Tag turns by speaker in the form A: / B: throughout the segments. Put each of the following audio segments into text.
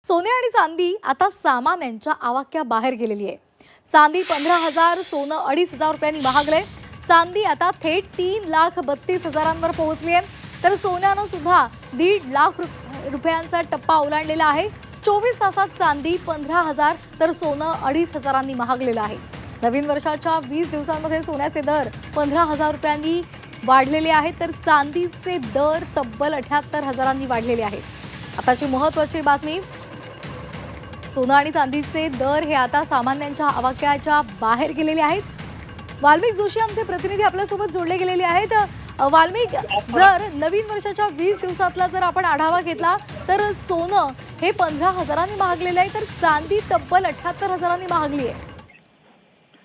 A: सोने आणि चांदी आता सामान्यांच्या आवाक्याबाहेर गेलेली आहे। चांदी 15,000, सोनं 2,500 रुपयांनी महागले। चांदी आता थेट 3,32,000 पोहोचली आहे, तर सोन्यानं सुद्धा 1.5 लाख रुपयांचा टप्पा ओलांडलेला आहे। 24 तासात चांदी 15,000 तर सोनं 2,500 महागलेलं आहे। नवीन वर्षाच्या 20 दिवसांमध्ये सोन्याचे दर 15,000 रुपयांनी वाढलेले आहेत, तर चांदीचे दर तब्बल 78,000 वाढलेले आहेत। आताची महत्त्वाची बातमी, सोनं आणि चांदीचे दर हे आता सामान्यांच्या आवाक्याच्या बाहेर गेलेले आहेत। वाल्मिक जोशी आमचे प्रतिनिधी आपल्यासोबत जोडले गेलेले आहेत। वाल्मिक, जर नवीन वर्षाच्या 20 दिवसातला जर आपण आढावा घेतला तर सोनं हे 15,000 महागलेलं आहे, तर चांदी तब्बल 78,000 महागली आहे।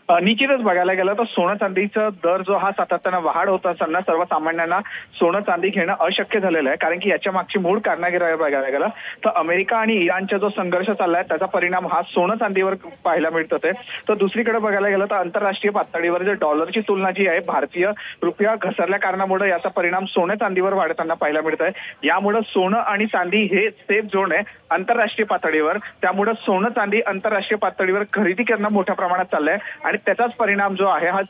B: निश्चितच बघायला गेलं तर सोनं चांदीचा दर जो हा सातत्यानं वाढ होत असताना सर्वसामान्यांना सोनं चांदी घेणं अशक्य झालेलं आहे। कारण की याच्या मागची मूळ कारणं बघायला गेलं तर अमेरिका आणि इराणचा जो संघर्ष चाललाय त्याचा परिणाम हा सोनं चांदीवर पाहायला मिळत आहे। तर दुसरीकडे बघायला गेलं तर आंतरराष्ट्रीय पातळीवर जे डॉलरची तुलना जी आहे भारतीय रुपया घसरल्या कारणामुळे याचा परिणाम सोनं चांदीवर वाढताना पाहायला मिळत आहे। यामुळे सोनं आणि चांदी हे सेफ झोन आहे आंतरराष्ट्रीय पातळीवर, त्यामुळे सोनं चांदी आंतरराष्ट्रीय पातळीवर खरेदी करणं मोठ्या प्रमाणात चाललंय आणि त्याचाच परिणाम जो आहे हा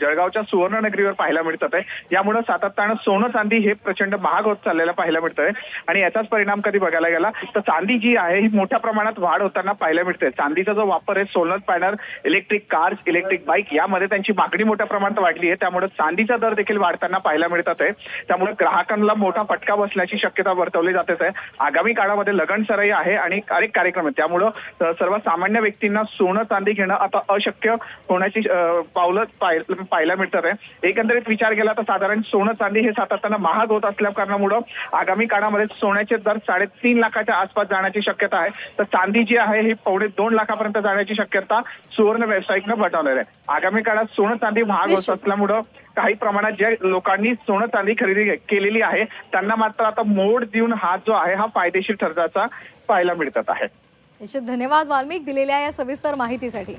B: जळगावच्या सुवर्णनगरीवर पाहायला मिळत आहे। यामुळे सातत्यानं सोनं चांदी हे प्रचंड महाग होत चाललेलं पाहायला मिळत आहे आणि याचाच परिणाम कधी बघायला गेला तर चांदी जी आहे ही मोठ्या प्रमाणात वाढ होताना पाहायला मिळते। चांदीचा जो वापर आहे solar panel, electric cars, electric bike यामध्ये त्यांची मागणी मोठ्या प्रमाणात वाढली आहे, त्यामुळे चांदीचा दर देखील वाढताना पाहायला मिळत आहे। त्यामुळे ग्राहकांना मोठा फटका बसण्याची शक्यता वर्तवली जाते आहे। आगामी काळामध्ये लगन सराई आहे आणि अनेक कार्यक्रम आहेत, त्यामुळे सर्वसामान्य व्यक्तींना सोनं चांदी घेणं आता अशक्य होण्याची पावलं पाहायला मिळतात आहे। एकंदरीत विचार केला तर साधारण सोनं चांदी हे सातत्यानं महाग होत असल्या कारणामुळे आगामी काळामध्ये सोन्याचे दर 3.5 लाखाच्या आसपास जाण्याची शक्यता आहे, तर चांदी जी आहे ही 2.5 लाखापर्यंत जाण्याची शक्यता सुवर्ण व्यावसायिकनं बजावलेली आहे। आगामी काळात सोनं चांदी महाग होत असल्यामुळे काही प्रमाणात ज्या लोकांनी सोनं चांदी खरेदी केलेली आहे त्यांना मात्र आता मोड देऊन हा जो आहे हा फायदेशीर ठरण्याचा पाहायला मिळत आहे।
A: निश्चित धन्यवाद वाल्मिक दिलेल्या या सविस्तर माहितीसाठी।